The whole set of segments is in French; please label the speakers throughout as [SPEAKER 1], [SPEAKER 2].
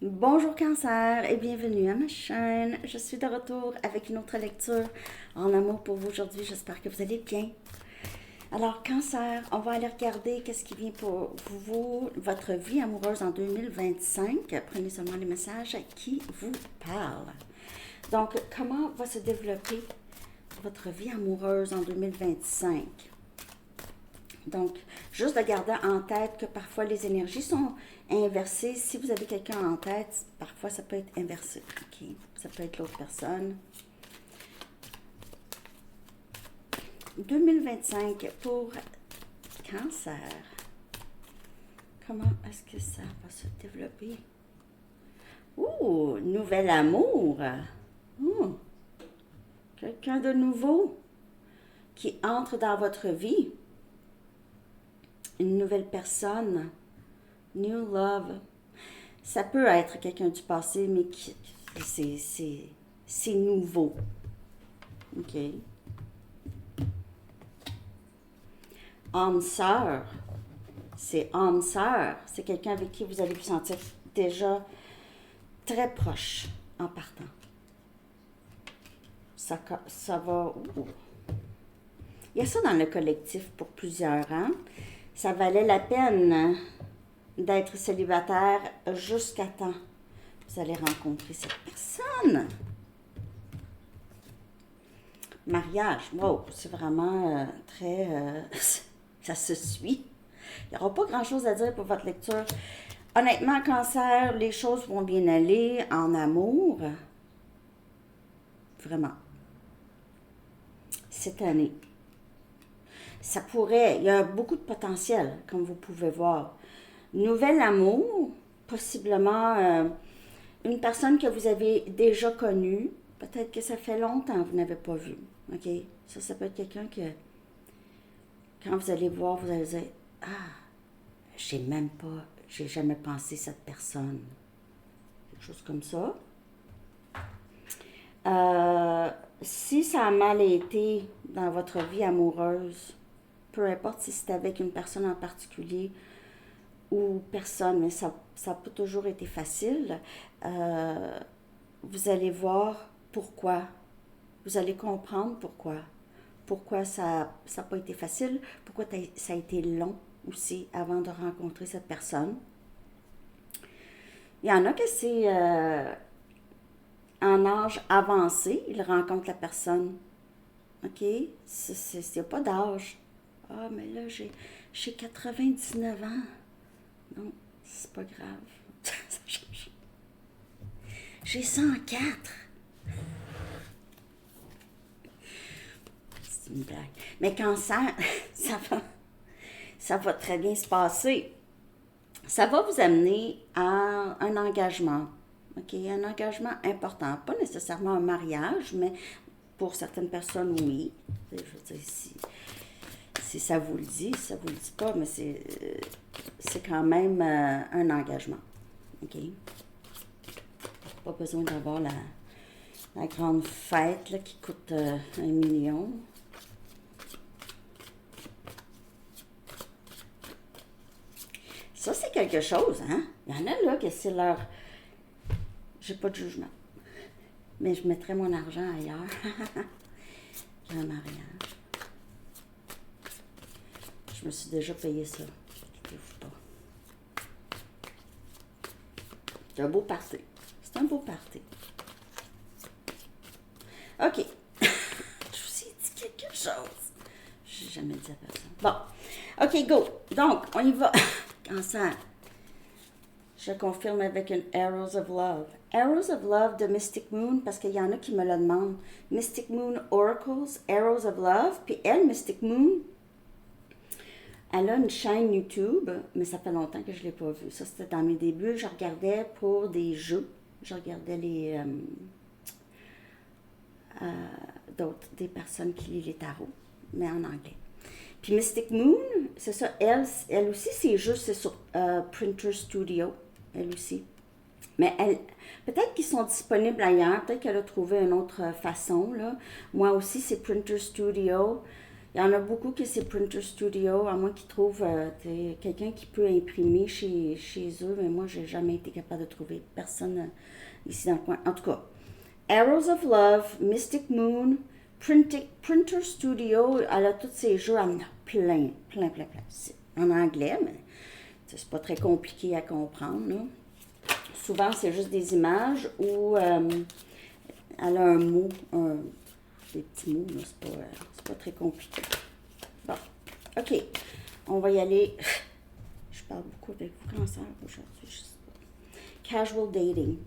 [SPEAKER 1] Bonjour Cancer et bienvenue à ma chaîne. Je suis de retour avec une autre lecture en amour pour vous aujourd'hui. J'espère que vous allez bien. Alors Cancer, on va aller regarder qu'est-ce qui vient pour vous, votre vie amoureuse en 2025. Prenez seulement les messages qui vous parlent. Donc, comment va se développer votre vie amoureuse en 2025? Donc, juste de garder en tête que parfois les énergies sont inversées. Si vous avez quelqu'un en tête, parfois ça peut être inversé. OK? Ça peut être l'autre personne. 2025 pour Cancer. Comment est-ce que ça va se développer? Ouh, nouvel amour. Ouh, quelqu'un de nouveau qui entre dans votre vie. Une nouvelle personne. New love. Ça peut être quelqu'un du passé, mais c'est nouveau. OK. Âme sœur. C'est âme sœur. C'est quelqu'un avec qui vous allez vous sentir déjà très proche en partant. Ça va... Ouh. Il y a ça dans le collectif pour plusieurs, hein? Ça valait la peine d'être célibataire jusqu'à temps. Vous allez rencontrer cette personne. Mariage, wow, c'est vraiment très... ça se suit. Il n'y aura pas grand-chose à dire pour votre lecture. Honnêtement, Cancer, les choses vont bien aller en amour. Vraiment. Cette année. Ça pourrait, il y a beaucoup de potentiel, comme vous pouvez voir. Nouvel amour, possiblement une personne que vous avez déjà connue. Peut-être que ça fait longtemps que vous n'avez pas vu. OK? Ça peut être quelqu'un que, quand vous allez voir, vous allez dire, ah, j'ai jamais pensé cette personne. Quelque chose comme ça. Si ça a mal été dans votre vie amoureuse, peu importe si c'est avec une personne en particulier ou personne, mais ça n'a pas toujours été facile, vous allez voir pourquoi. Vous allez comprendre pourquoi. Pourquoi ça n'a pas été facile, pourquoi ça a été long aussi avant de rencontrer cette personne. Il y en a que c'est en âge avancé, ils rencontrent la personne. OK? Il n'y a pas d'âge. Ah, mais là, j'ai 99 ans. Non, c'est pas grave. Ça change. J'ai 104. C'est une blague. Mais Cancer, ça va très bien se passer. Ça va vous amener à un engagement. OK? Un engagement important. Pas nécessairement un mariage, mais pour certaines personnes, oui. Je veux dire, si ça vous le dit, si ça vous le dit pas, mais c'est quand même un engagement. OK? Pas besoin d'avoir la grande fête là, qui coûte 1 million. Ça, c'est quelque chose, hein? Il y en a là que c'est leur... J'ai pas de jugement. Mais je mettrais mon argent ailleurs. Qu'un mariage. Je me suis déjà payé ça. Inquiétez-vous pas. C'est un beau party. C'est un beau party. OK. Je vous ai dit quelque chose. J'ai jamais dit à personne. Bon. OK, go. Donc, on y va. Cancer. Je confirme avec une Arrows of Love. Arrows of Love de Mystic Moon, parce qu'il y en a qui me le demandent. Mystic Moon Oracles, Arrows of Love. Puis elle, Mystic Moon, elle a une chaîne YouTube, mais ça fait longtemps que je ne l'ai pas vue. Ça, c'était dans mes débuts. Je regardais pour des jeux. Je regardais des personnes qui lisent les tarots, mais en anglais. Puis Mystic Moon, c'est ça, elle aussi, ses jeux, c'est sur Printer Studio, elle aussi. Mais peut-être qu'ils sont disponibles ailleurs, peut-être qu'elle a trouvé une autre façon, là. Moi aussi, c'est Printer Studio. Il y en a beaucoup que c'est Printer Studio, à moins qu'ils trouvent quelqu'un qui peut imprimer chez eux, mais moi, j'ai jamais été capable de trouver personne ici dans le coin. En tout cas, Arrows of Love, Mystic Moon, Printer Studio, elle a tous ces jeux, elle en a plein, plein, plein, plein. C'est en anglais, mais c'est pas très compliqué à comprendre, là. Souvent, c'est juste des images ou elle a un mot, des petits mots, là, c'est pas très compliqué. Bon, OK, on va y aller. Je parle beaucoup avec vous, cancer, aujourd'hui, je sais pas. Casual dating.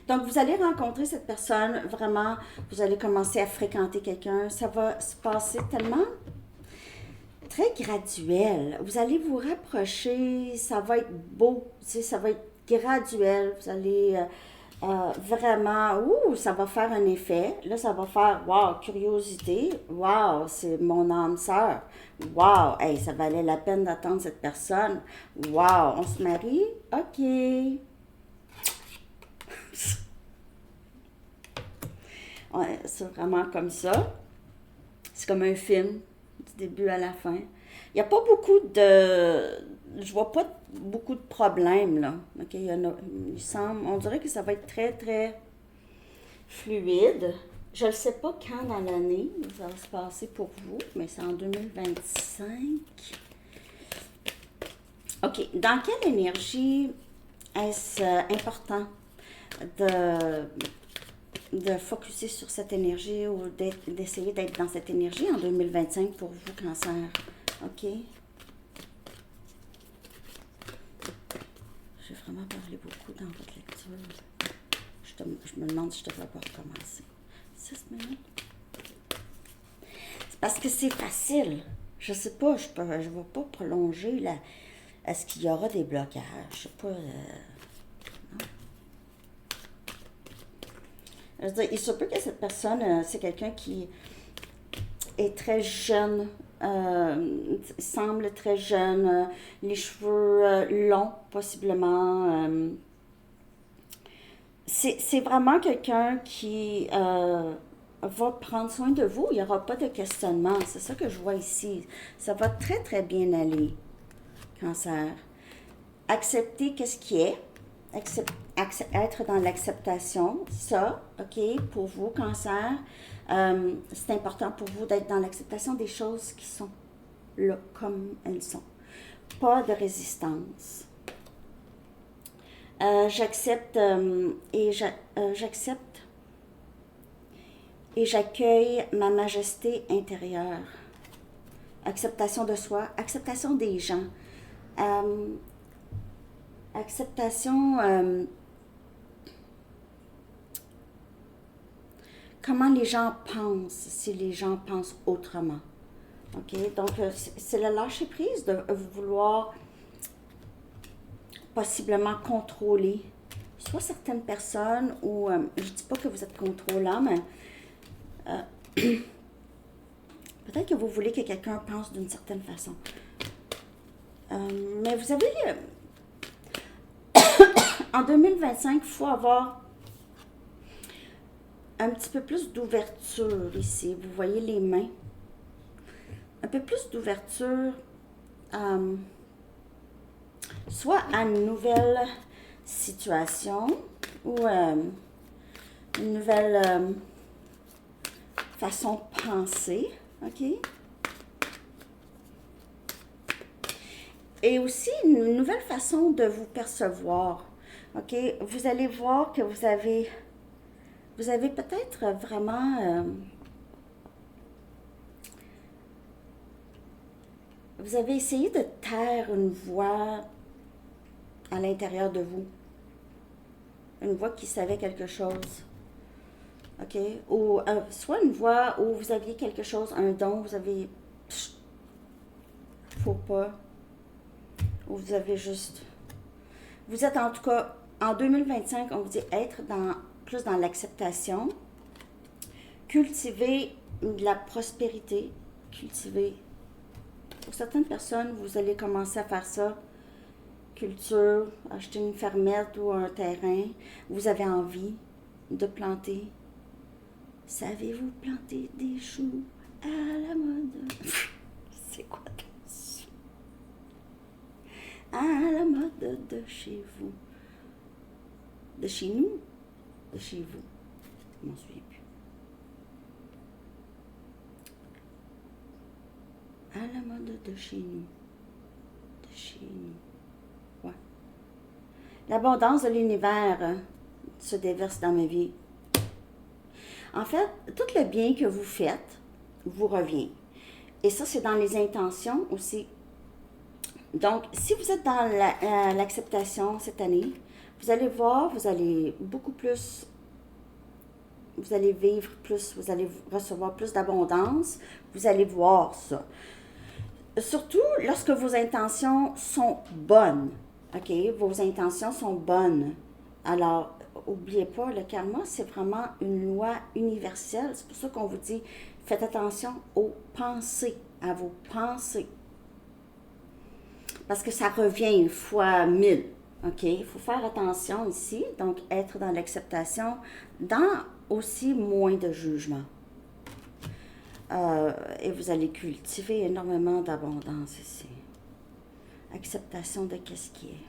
[SPEAKER 1] Donc, vous allez rencontrer cette personne, vraiment, vous allez commencer à fréquenter quelqu'un. Ça va se passer tellement très graduel. Vous allez vous rapprocher, ça va être beau, tu sais, ça va être graduel. Vous allez vraiment, ça va faire un effet. Là, ça va faire, wow, curiosité. Wow, c'est mon âme sœur. Wow, hey, ça valait la peine d'attendre cette personne. Wow, on se marie? OK. Ouais, c'est vraiment comme ça. C'est comme un film, du début à la fin. Il n'y a pas beaucoup de... Je vois pas beaucoup de problèmes, là. OK, il semble... On dirait que ça va être très, très fluide. Je ne sais pas quand dans l'année ça va se passer pour vous, mais c'est en 2025. OK, dans quelle énergie est-ce important de focusser sur cette énergie ou d'essayer d'être dans cette énergie en 2025 pour vous, cancer? OK? J'ai vraiment parlé beaucoup dans votre lecture. Je me demande si je devrais pas recommencer. 6 minutes? C'est parce que c'est facile. Je sais pas, je vais pas prolonger là. Est-ce qu'il y aura des blocages? Je sais pas. Je veux dire, il se peut que cette personne, c'est quelqu'un qui est très jeune, semble très jeune, les cheveux longs possiblement. C'est vraiment quelqu'un qui va prendre soin de vous. Il n'y aura pas de questionnement. C'est ça que je vois ici. Ça va très, très bien aller, cancer. Accepter qu'est-ce qui est. Être dans l'acceptation, ça, OK, pour vous, cancer, c'est important pour vous d'être dans l'acceptation des choses qui sont là, comme elles sont. Pas de résistance. J'accepte et j'accueille ma majesté intérieure. Acceptation de soi, acceptation des gens. Acceptation, comment les gens pensent, si les gens pensent autrement. OK? Donc, c'est le lâcher-prise de vouloir possiblement contrôler soit certaines personnes ou, je ne dis pas que vous êtes contrôlant, mais peut-être que vous voulez que quelqu'un pense d'une certaine façon. Mais vous avez... en 2025, il faut avoir un petit peu plus d'ouverture ici. Vous voyez les mains. Un peu plus d'ouverture, soit à une nouvelle situation ou une nouvelle façon de penser. OK? Et aussi une nouvelle façon de vous percevoir. OK? Vous allez voir que vous avez peut-être vraiment... vous avez essayé de taire une voix à l'intérieur de vous. Une voix qui savait quelque chose. OK? Ou soit une voix où vous aviez quelque chose, un don, vous avez... faut pas. Ou vous avez juste... Vous êtes en tout cas, en 2025, on vous dit être plus dans l'acceptation. Cultiver de la prospérité. Cultiver. Pour certaines personnes, vous allez commencer à faire ça. Culture, acheter une fermette ou un terrain. Vous avez envie de planter. Savez-vous planter des choux? À la mode. C'est quoi ça? À la mode de chez vous. De chez nous? De chez vous. Je m'en souviens plus. À la mode de chez nous. De chez nous. Ouais. L'abondance de l'univers se déverse dans ma vie. En fait, tout le bien que vous faites vous revient. Et ça, c'est dans les intentions aussi. Donc, si vous êtes dans l'acceptation cette année, vous allez voir, vous allez beaucoup plus, vous allez vivre plus, vous allez recevoir plus d'abondance, vous allez voir ça. Surtout lorsque vos intentions sont bonnes, ok? Vos intentions sont bonnes. Alors, n'oubliez pas, le karma, c'est vraiment une loi universelle. C'est pour ça qu'on vous dit, faites attention aux pensées, à vos pensées. Parce que ça revient fois 1000. OK? Il faut faire attention ici. Donc, être dans l'acceptation, dans aussi moins de jugement. Et vous allez cultiver énormément d'abondance ici. Acceptation de qu'est-ce qui est.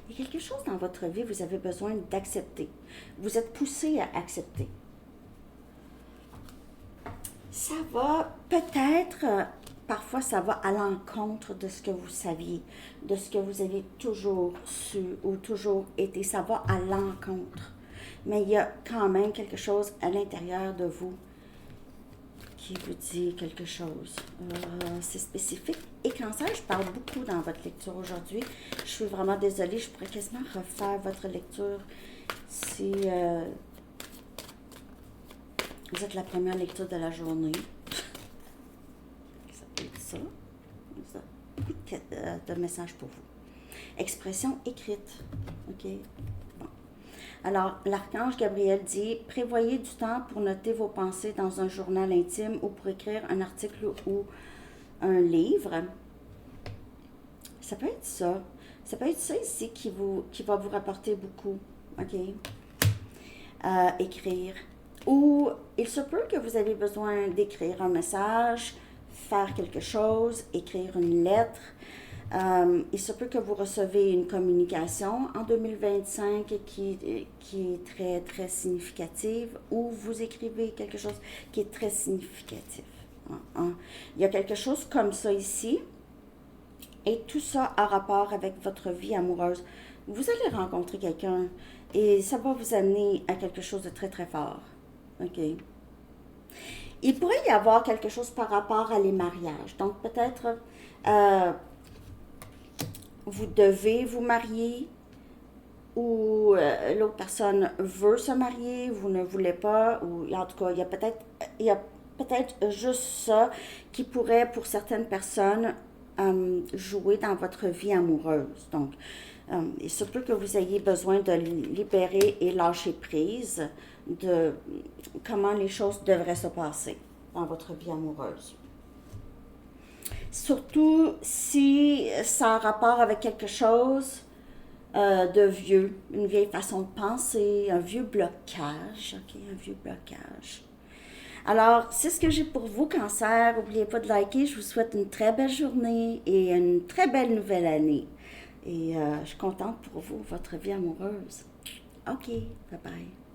[SPEAKER 1] Il y a quelque chose dans votre vie, vous avez besoin d'accepter. Vous êtes poussé à accepter. Ça va peut-être, parfois ça va à l'encontre de ce que vous saviez, de ce que vous avez toujours su ou toujours été. Ça va à l'encontre. Mais il y a quand même quelque chose à l'intérieur de vous qui vous dit quelque chose. C'est spécifique. Et cancer, je parle beaucoup dans votre lecture aujourd'hui. Je suis vraiment désolée, je pourrais quasiment refaire votre lecture si vous êtes la première lecture de la journée. Ça peut être ça. De message pour vous. Expression écrite. OK? Bon. Alors, l'archange Gabriel dit, prévoyez du temps pour noter vos pensées dans un journal intime ou pour écrire un article ou un livre. Ça peut être ça. Ça peut être ça ici qui va vous rapporter beaucoup. OK? Écrire. Ou il se peut que vous avez besoin d'écrire un message, faire quelque chose, écrire une lettre. Il se peut que vous recevez une communication en 2025 qui est très, très significative ou vous écrivez quelque chose qui est très significatif. Il y a quelque chose comme ça ici et tout ça a rapport avec votre vie amoureuse. Vous allez rencontrer quelqu'un et ça va vous amener à quelque chose de très, très fort. OK? Il pourrait y avoir quelque chose par rapport à les mariages. Donc, peut-être vous devez vous marier ou l'autre personne veut se marier, vous ne voulez pas, ou en tout cas, il y a peut-être juste ça qui pourrait, pour certaines personnes, jouer dans votre vie amoureuse. Donc, il se peut que vous ayez besoin de libérer et lâcher prise de comment les choses devraient se passer dans votre vie amoureuse. Surtout si ça a rapport avec quelque chose de vieux, une vieille façon de penser, un vieux blocage, ok, un vieux blocage. Alors, c'est ce que j'ai pour vous, Cancer. N'oubliez pas de liker. Je vous souhaite une très belle journée et une très belle nouvelle année. Et je suis contente pour vous, votre vie amoureuse. OK, bye bye.